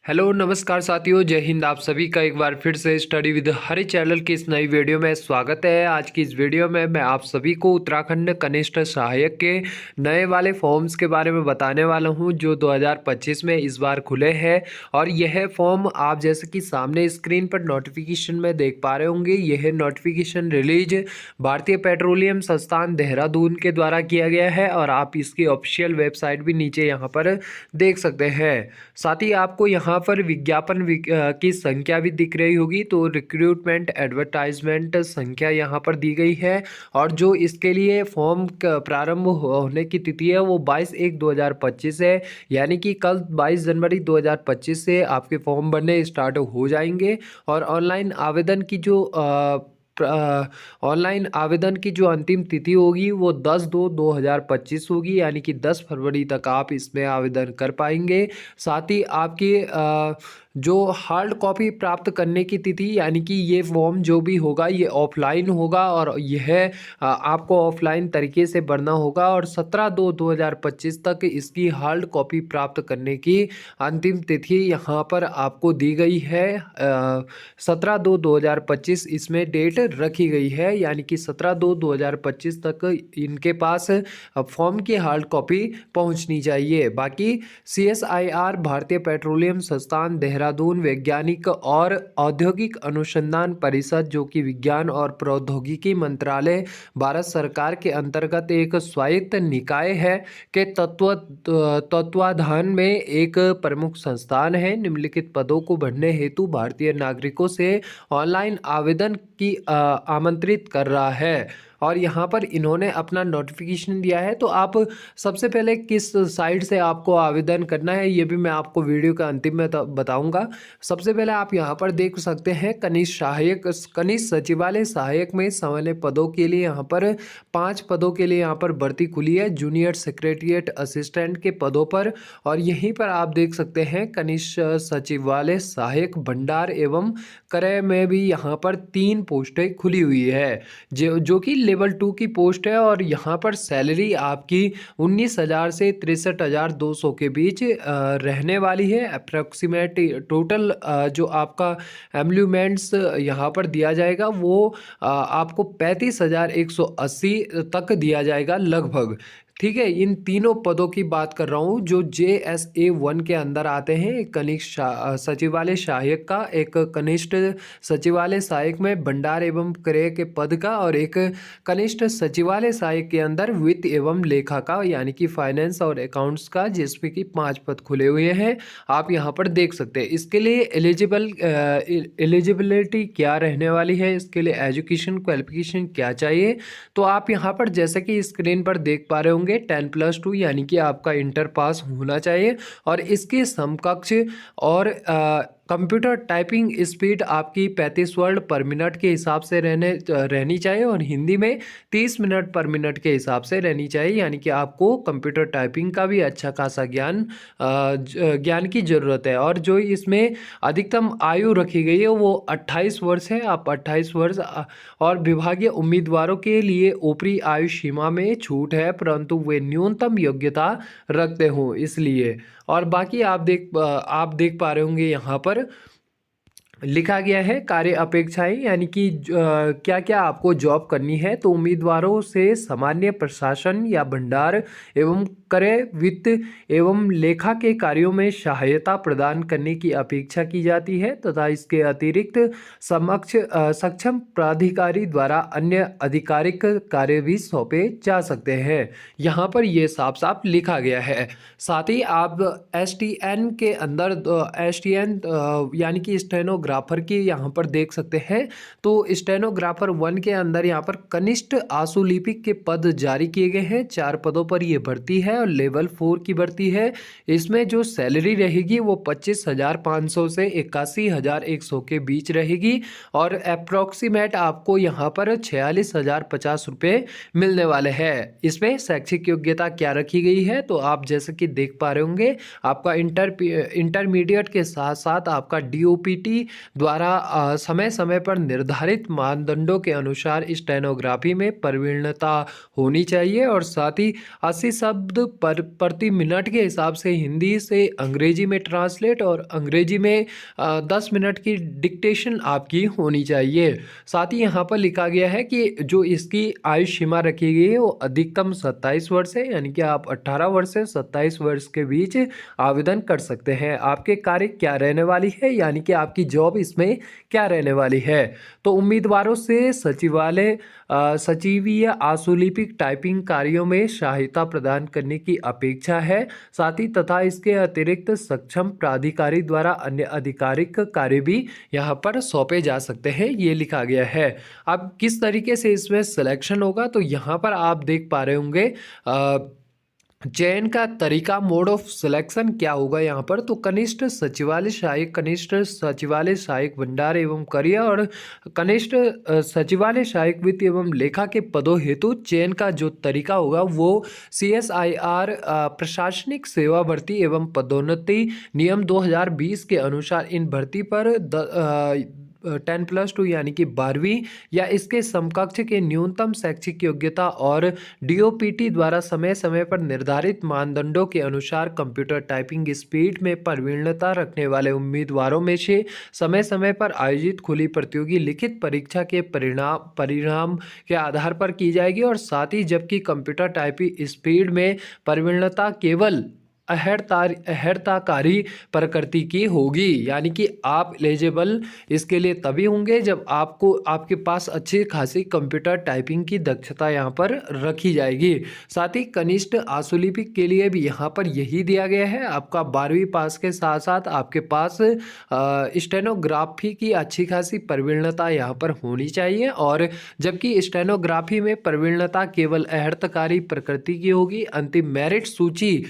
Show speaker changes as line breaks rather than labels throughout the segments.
Hello नमस्कार साथियों, जय हिंद। आप सभी का एक बार फिर से स्टडी विद हरि चैनल की इस नई वीडियो में स्वागत है। आज की इस वीडियो में मैं आप सभी को उत्तराखंड कनिष्ठ सहायक के नए वाले फॉर्म्स के बारे में बताने वाला हूं जो 2025 में इस बार खुले हैं। और यह फॉर्म आप जैसे कि सामने स्क्रीन पर नोटिफिकेशन में देख पा रहे होंगे, यह नोटिफिकेशन रिलीज भारतीय पेट्रोलियम संस्थान देहरादून के द्वारा किया गया है और आप इसकी ऑफिशियल वेबसाइट भी नीचे यहाँ पर देख सकते हैं। साथ ही आपको यहाँ पर विज्ञापन की संख्या भी दिख रही होगी, तो रिक्रूटमेंट एडवर्टाइजमेंट संख्या यहाँ पर दी गई है। और जो इसके लिए फॉर्म प्रारंभ होने की तिथि है वो 22/1/2025 है, यानी कि कल 22 जनवरी 2025 से आपके फॉर्म भरने स्टार्ट हो जाएंगे। और ऑनलाइन आवेदन की जो अंतिम तिथि होगी वो 10/2/2025 होगी, यानी कि 10 फरवरी तक आप इसमें आवेदन कर पाएंगे। साथ ही आपकी जो हार्ड कॉपी प्राप्त करने की तिथि, यानी कि ये फॉर्म जो भी होगा ये ऑफलाइन होगा और यह आपको ऑफलाइन तरीके से भरना होगा। और 17/2/2025 तक इसकी हार्ड कॉपी प्राप्त करने की अंतिम तिथि यहाँ पर आपको दी गई है। 17/2/2025 इसमें डेट रखी गई है, यानी कि 17/2/2025 तक इनके पास फॉर्म की हार्ड कॉपी पहुँचनी चाहिए। बाकी CSIR भारतीय पेट्रोलियम संस्थान देहरादून वैज्ञानिक और औद्योगिक अनुसंधान परिषद, जो कि विज्ञान और प्रौद्योगिकी मंत्रालय भारत सरकार के अंतर्गत एक स्वायत्त निकाय है, के तत्वाधान में एक प्रमुख संस्थान है। निम्नलिखित पदों को भरने हेतु भारतीय नागरिकों से ऑनलाइन आवेदन की आमंत्रित कर रहा है। और यहाँ पर इन्होंने अपना नोटिफिकेशन दिया है, तो आप सबसे पहले किस साइट से आपको आवेदन करना है ये भी मैं आपको वीडियो के अंतिम में बताऊंगा। सबसे पहले आप यहाँ पर देख सकते हैं कनिष्ठ सचिवालय सहायक में सामान्य पदों के लिए यहाँ पर 5 पदों के लिए यहाँ पर भर्ती खुली है, जूनियर सेक्रेटरिएट असिस्टेंट के पदों पर। और यहीं पर आप देख सकते हैं कनिष्ठ सचिवालय सहायक भंडार एवं क्रय में भी यहाँ पर 3 पोस्टें खुली हुई है, जो कि लेवल 2 की पोस्ट है। और यहाँ पर सैलरी आपकी 19,000 से 63,200 के बीच रहने वाली है। अप्रॉक्सीमेट टोटल जो आपका एम्लूमेंट्स यहाँ पर दिया जाएगा वो आपको 35,180 तक दिया जाएगा लगभग। ठीक है, इन तीनों पदों की बात कर रहा हूँ जो JSA 1 के अंदर आते हैं। एक कनिष्ठ सचिवालय सहायक का, एक कनिष्ठ सचिवालय सहायक में भंडार एवं क्रय के पद का, और एक कनिष्ठ सचिवालय सहायक के अंदर वित्त एवं लेखा का, यानी कि फाइनेंस और अकाउंट्स का, जिसमें कि 5 पद खुले हुए हैं। आप यहाँ पर देख सकते हैं। इसके लिए एलिजिबिलिटी क्या रहने वाली है, इसके लिए एजुकेशन क्वालिफिकेशन क्या चाहिए, तो आप यहाँ पर जैसे कि स्क्रीन पर देख पा रहे होंगे 10+2 यानी कि आपका इंटर पास होना चाहिए। और इसके समकक्ष और कंप्यूटर टाइपिंग स्पीड आपकी 35 वर्ड पर मिनट के हिसाब से रहनी चाहिए, और हिंदी में 30 मिनट पर मिनट के हिसाब से रहनी चाहिए, यानी कि आपको कंप्यूटर टाइपिंग का भी अच्छा खासा ज्ञान की ज़रूरत है। और जो इसमें अधिकतम आयु रखी गई है वो 28 वर्ष है। आप 28 वर्ष और विभागीय उम्मीदवारों के लिए ऊपरी आयु सीमा में छूट है, परंतु वे न्यूनतम योग्यता रखते हों इसलिए। और बाकी आप देख पा रहे होंगे यहाँ पर लिखा गया है कार्य अपेक्षाएं, यानी कि क्या क्या आपको जॉब करनी है। तो उम्मीदवारों से सामान्य प्रशासन या भंडार एवं क्रय, वित्त एवं लेखा के कार्यों में सहायता प्रदान करने की अपेक्षा की जाती है, तथा इसके अतिरिक्त सक्षम प्राधिकारी द्वारा अन्य आधिकारिक कार्य भी सौंपे जा सकते हैं। यहाँ पर ये साफ साफ लिखा गया है। साथ ही आप STN के अंदर STN यानी कि स्टेनोग्राफर की यहाँ पर देख सकते हैं। तो स्टेनोग्राफर 1 के अंदर यहाँ पर कनिष्ठ आशुलिपिक के पद जारी किए गए हैं। 4 पदों पर ये भर्ती है और लेवल 4 की भर्ती है। इसमें जो सैलरी रहेगी वो 25,500 से 81,100 के बीच रहेगी, और अप्रॉक्सीमेट आपको यहाँ पर 46,050 रुपये मिलने वाले हैं। इसमें शैक्षिक योग्यता क्या रखी गई है, तो आप जैसे कि देख पा रहे होंगे आपका इंटरमीडिएट के साथ साथ आपका DOPT द्वारा समय समय पर निर्धारित मानदंडों के अनुसार स्टेनोग्राफी में प्रवीणता होनी चाहिए, और साथ ही 80 शब्द प्रति मिनट के हिसाब से हिंदी से अंग्रेजी में ट्रांसलेट और अंग्रेजी में 10 मिनट की डिक्टेशन आपकी होनी चाहिए। साथ ही यहाँ पर लिखा गया है कि जो इसकी आयु सीमा रखी गई है वो अधिकतम 27 वर्ष है, यानी कि आप 18 वर्ष से 27 वर्ष के बीच आवेदन कर सकते हैं। आपके कार्य क्या रहने वाली है, यानी कि आपकी जॉब इसमें क्या रहने वाली है। तो उम्मीदवारों से सचिवीय आशुलिपिक टाइपिंग कार्यों में सहायता प्रदान करने की अपेक्षा है। साथ ही तथा इसके अतिरिक्त सक्षम प्राधिकारी द्वारा अन्य आधिकारिक कार्य भी यहाँ पर सौंपे जा सकते हैं, ये लिखा गया है। अब किस तरीके से इसमें सिलेक्शन होगा, तो यहाँ पर आप देख पा रहे होंगे चयन का तरीका, मोड ऑफ सिलेक्शन क्या होगा यहाँ पर। तो कनिष्ठ सचिवालय सहायक भंडार एवं करिया और कनिष्ठ सचिवालय सहायक वित्त एवं लेखा के पदों हेतु चयन का जो तरीका होगा वो CSIR प्रशासनिक सेवा भर्ती एवं पदोन्नति नियम 2020 के अनुसार इन भर्ती पर 10+2 यानी कि 12वीं या इसके समकक्ष के न्यूनतम शैक्षिक योग्यता और DOPT द्वारा समय समय पर निर्धारित मानदंडों के अनुसार कंप्यूटर टाइपिंग स्पीड में प्रवीणता रखने वाले उम्मीदवारों में से समय समय पर आयोजित खुली प्रतियोगी लिखित परीक्षा के परिणाम के आधार पर की जाएगी। और साथ ही जबकि कंप्यूटर टाइपिंग स्पीड में प्रवीणता केवल अहर्ताकारी प्रकृति की होगी, यानी कि आप एलिजिबल इसके लिए तभी होंगे जब आपके पास अच्छी खासी कंप्यूटर टाइपिंग की दक्षता यहाँ पर रखी जाएगी। साथ ही कनिष्ठ आशुलिपिक के लिए भी यहाँ पर यही दिया गया है, आपका 12वीं पास के साथ साथ आपके पास स्टेनोग्राफी की अच्छी खासी प्रवीणता यहाँ पर होनी चाहिए। और जबकि स्टेनोग्राफी में प्रवीणता केवल अहर्तकारी प्रकृति की होगी। अंतिम मेरिट सूची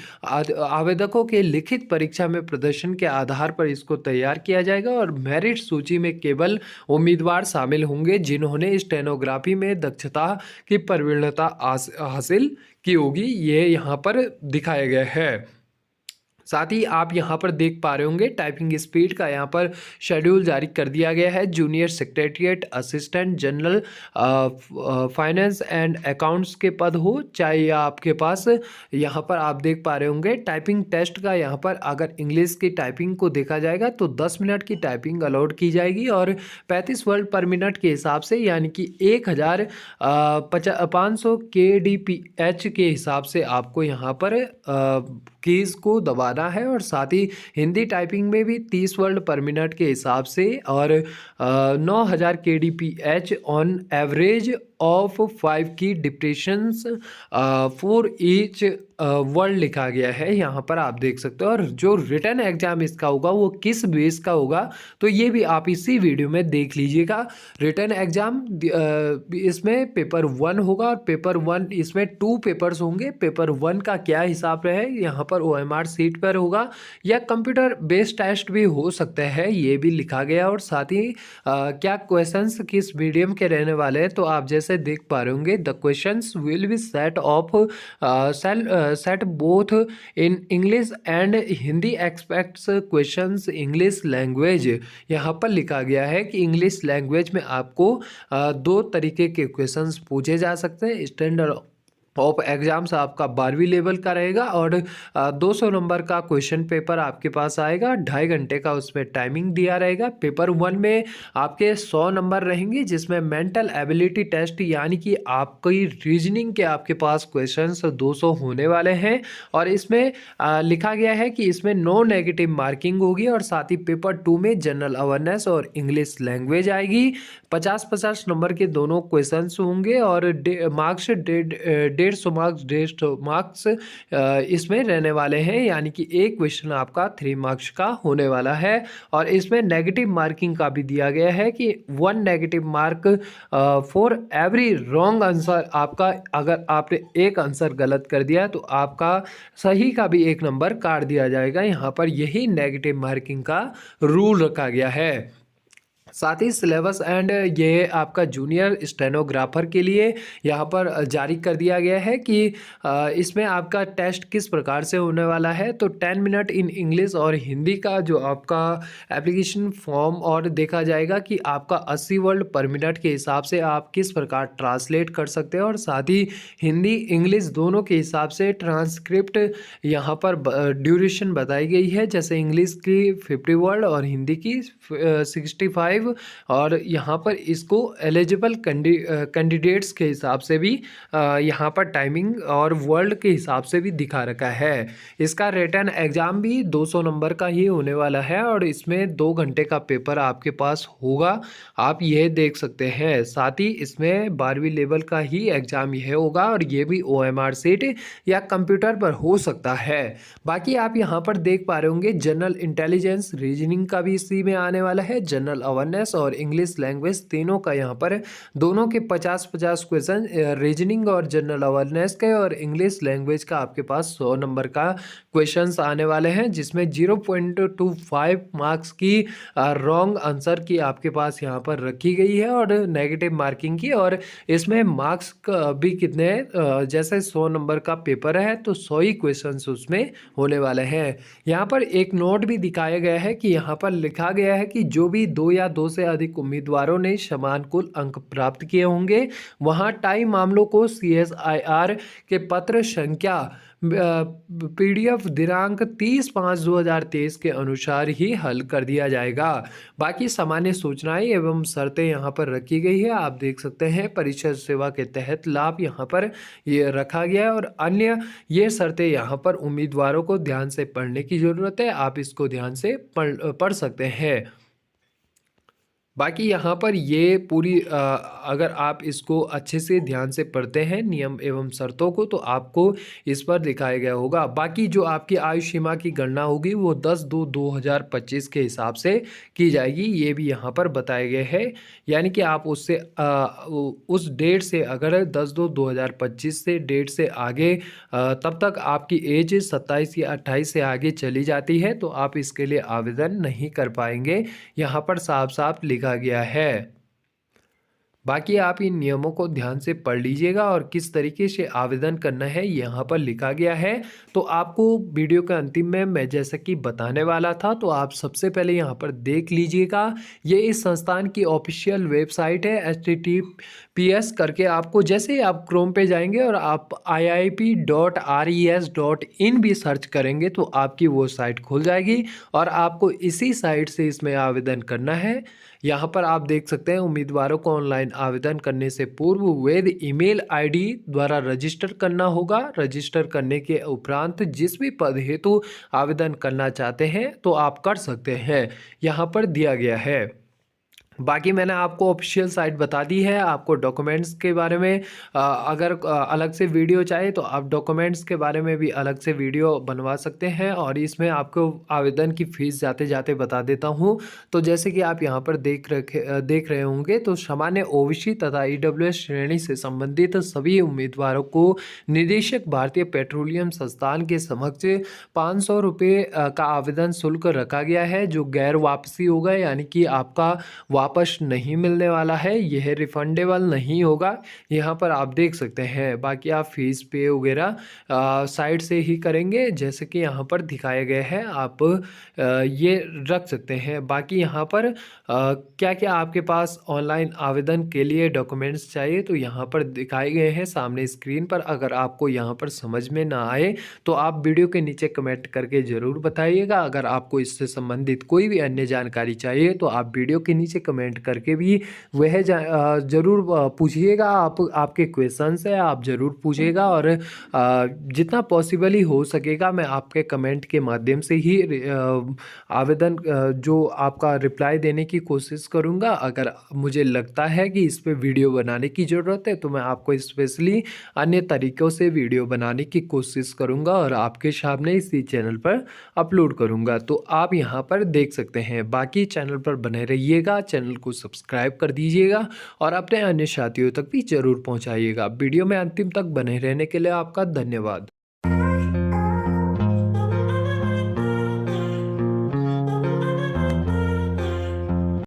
आवेदकों के लिखित परीक्षा में प्रदर्शन के आधार पर इसको तैयार किया जाएगा और मेरिट सूची में केवल उम्मीदवार शामिल होंगे जिन्होंने स्टेनोग्राफी में दक्षता की प्रवीणता हासिल की होगी, ये यहाँ पर दिखाया गया है। साथ ही आप यहाँ पर देख पा रहे होंगे टाइपिंग स्पीड का यहाँ पर शेड्यूल जारी कर दिया गया है। Junior secretariat assistant general finance and accounts के पद हो चाहे आपके पास, यहाँ पर आप देख पा रहे होंगे टाइपिंग टेस्ट का यहाँ पर अगर इंग्लिश की टाइपिंग को देखा जाएगा तो 10 मिनट की टाइपिंग अलाउड की जाएगी और 35 वर्ड पर मिनट के हिसाब से यानी कि 1500 kDPH के हिसाब से आपको यहाँ पर कीज को दबाना है। और साथ ही हिंदी टाइपिंग में भी 30 वर्ड पर मिनट के हिसाब से और 9000 kDPH ऑन एवरेज ऑफ 5 की डिप्रेशंस फॉर ईच वर्ड लिखा गया है, यहाँ पर आप देख सकते हो। और जो रिटन एग्जाम इसका होगा वो किस बेस का होगा तो ये भी आप इसी वीडियो में देख लीजिएगा। रिटन एग्जाम इसमें पेपर 1 होगा और पेपर 1 इसमें 2 पेपर्स होंगे। पेपर 1 का क्या हिसाब रहे, यहाँ पर OMR सीट पर होगा या कंप्यूटर बेस्ड टेस्ट भी हो सकता है, ये भी लिखा गया। और साथ ही क्या क्वेश्चंस किस मीडियम के रहने वाले हैं तो आप जैसे देख पा रहे होंगे the questions will be set both in English and Hindi aspects questions English language. यहाँ पर लिखा गया है कि इंग्लिश लैंग्वेज में आपको 2 तरीके के क्वेश्चंस पूछे जा सकते हैं। स्टैंडर्ड ऑफ एग्जाम्स आपका 12वीं लेवल का रहेगा और 200 नंबर का क्वेश्चन पेपर आपके पास आएगा, 2.5 घंटे का उसमें टाइमिंग दिया रहेगा। पेपर 1 में आपके 100 नंबर रहेंगे जिसमें मेंटल एबिलिटी टेस्ट यानी कि आपकी रीजनिंग के आपके पास क्वेश्चंस 200 होने वाले हैं और इसमें लिखा गया है कि इसमें नो नेगेटिव मार्किंग होगी। और साथ ही पेपर 2 में जनरल अवेयरनेस और इंग्लिश लैंग्वेज आएगी। 50-50 नंबर के दोनों क्वेश्चंस होंगे और मार्क्स 150 मार्क्स इसमें रहने वाले हैं, यानी कि एक क्वेश्चन आपका 3 मार्क्स का होने वाला है। और इसमें नेगेटिव मार्किंग का भी दिया गया है कि 1 negative mark for every wrong answer. आपका अगर आपने एक आंसर गलत कर दिया तो आपका सही का भी 1 नंबर काट दिया जाएगा। यहाँ पर यही नेगेटिव मार्किंग का रूल रखा गया है। साथ ही सिलेबस एंड ये आपका जूनियर स्टेनोग्राफर के लिए यहाँ पर जारी कर दिया गया है कि इसमें आपका टेस्ट किस प्रकार से होने वाला है। तो 10 मिनट इन इंग्लिश और हिंदी का जो आपका एप्लीकेशन फॉर्म और देखा जाएगा कि आपका 80 वर्ड पर मिनट के हिसाब से आप किस प्रकार ट्रांसलेट कर सकते हैं, और साथ ही हिंदी इंग्लिश दोनों के हिसाब से ट्रांसक्रिप्ट यहाँ पर ड्यूरेशन बताई गई है। जैसे इंग्लिश की 50 वर्ड और हिंदी की 65, और यहाँ पर इसको एलिजिबल कैंडिडेट्स के हिसाब से भी यहाँ पर टाइमिंग और वर्ल्ड के हिसाब से भी दिखा रखा है। इसका रिटन एग्ज़ाम भी 200 नंबर का ही होने वाला है और इसमें 2 घंटे का पेपर आपके पास होगा, आप यह देख सकते हैं। साथ ही इसमें 12वीं लेवल का ही एग्ज़ाम यह होगा और ये भी OMR सीट या कंप्यूटर पर हो सकता है। बाकी आप यहाँ पर देख पा रहे होंगे जनरल इंटेलिजेंस रीजनिंग का भी इसी में आने वाला है। जनरल अवेयरनेस और इंग्लिश लैंग्वेज तीनों का यहाँ पर दोनों के 50-50 क्वेश्चन, रीजनिंग और जनरल अवेयरनेस के और इंग्लिश लैंग्वेज का आपके पास 100 नंबर का क्वेश्चंस आने वाले हैं, जिसमें 0.25 मार्क्स की रॉन्ग आंसर की आपके पास यहाँ पर रखी गई है और नेगेटिव मार्किंग की। और इसमें मार्क्स भी कितने, जैसे 100 नंबर का पेपर है तो 100 ही क्वेश्चंस उसमें होने वाले हैं। यहाँ पर एक नोट भी दिखाया गया है कि यहाँ पर लिखा गया है कि जो भी 2 या 2 से अधिक उम्मीदवारों ने समान कुल अंक प्राप्त किए होंगे, वहाँ टाई मामलों को CSIR के पत्र संख्या PDF दिनांक 30/5/2023 के अनुसार ही हल कर दिया जाएगा। बाकी सामान्य सूचनाएं एवं शर्तें यहाँ पर रखी गई है, आप देख सकते हैं। परीक्षा सेवा के तहत लाभ यहाँ पर ये रखा गया है और अन्य ये शर्तें यहाँ पर उम्मीदवारों को ध्यान से पढ़ने की ज़रूरत है, आप इसको ध्यान से पढ़ सकते हैं। बाकी यहाँ पर ये पूरी अगर आप इसको अच्छे से ध्यान से पढ़ते हैं नियम एवं शर्तों को, तो आपको इस पर दिखाया गया होगा। बाकी जो आपकी आयु सीमा की गणना होगी वो 10/2/2025 के हिसाब से की जाएगी, ये भी यहाँ पर बताए गए हैं। यानी कि आप उससे उस डेट से अगर 10/2/2025 से डेट से आगे तब तक आपकी एज 27 या 28 से आगे चली जाती है तो आप इसके लिए आवेदन नहीं कर पाएंगे, यहाँ पर साफ साफ लिखा गया है। बाकी आप इन नियमों को ध्यान से पढ़ लीजिएगा और किस तरीके से आवेदन करना है यहाँ पर लिखा गया है। तो आपको वीडियो के अंतिम में मैं जैसा कि बताने वाला था, तो आप सबसे पहले यहाँ पर देख लीजिएगा। ये इस संस्थान की ऑफिशियल वेबसाइट है, https करके आपको जैसे ही आप क्रोम पे जाएंगे और आप iip.res.in भी सर्च करेंगे तो आपकी वो साइट खुल जाएगी और आपको इसी साइट से इसमें आवेदन करना है। यहाँ पर आप देख सकते हैं उम्मीदवारों को ऑनलाइन आवेदन करने से पूर्व वैध ईमेल आईडी द्वारा रजिस्टर करना होगा। रजिस्टर करने के उपरांत जिस भी पद हेतु आवेदन करना चाहते हैं तो आप कर सकते हैं, यहाँ पर दिया गया है। बाकी मैंने आपको ऑफिशियल साइट बता दी है। आपको डॉक्यूमेंट्स के बारे में अगर अलग से वीडियो चाहिए तो आप डॉक्यूमेंट्स के बारे में भी अलग से वीडियो बनवा सकते हैं। और इसमें आपको आवेदन की फ़ीस जाते जाते बता देता हूं। तो जैसे कि आप यहां पर देख रहे होंगे, तो सामान्य OBC तथा EWS श्रेणी से संबंधित सभी उम्मीदवारों को निदेशक भारतीय पेट्रोलियम संस्थान के समक्ष 500 रुपये का आवेदन शुल्क रखा गया है, जो गैर वापसी होगा, यानी कि आपका वापस नहीं मिलने वाला है, यह रिफंडेबल नहीं होगा। यहाँ पर आप देख सकते हैं। बाकी आप फीस पे वगैरह साइट से ही करेंगे, जैसे कि यहाँ पर दिखाया गया है, आप ये रख सकते हैं। बाकी यहाँ पर क्या क्या आपके पास ऑनलाइन आवेदन के लिए डॉक्यूमेंट्स चाहिए तो यहाँ पर दिखाए गए हैं सामने स्क्रीन पर। अगर आपको यहाँ पर समझ में ना आए तो आप वीडियो के नीचे कमेंट करके ज़रूर बताइएगा। अगर आपको इससे संबंधित कोई भी अन्य जानकारी चाहिए तो आप वीडियो के नीचे कमेंट करके भी वह ज़रूर पूछिएगा। आपके क्वेश्चंस है आप ज़रूर पूछिएगा और जितना पॉसिबल ही हो सकेगा मैं आपके कमेंट के माध्यम से ही आवेदन जो आपका रिप्लाई देने की कोशिश करूंगा। अगर मुझे लगता है कि इस पे वीडियो बनाने की ज़रूरत है तो मैं आपको स्पेशली अन्य तरीक़ों से वीडियो बनाने की कोशिश करूंगा और आपके सामने इसी चैनल पर अपलोड करूंगा। तो आप यहाँ पर देख सकते हैं। बाकी चैनल पर बने रहिएगा, चैनल को सब्सक्राइब कर दीजिएगा और अपने अन्य साथियों तक भी ज़रूर पहुँचाइएगा। वीडियो में अंतिम तक बने रहने के लिए आपका धन्यवाद।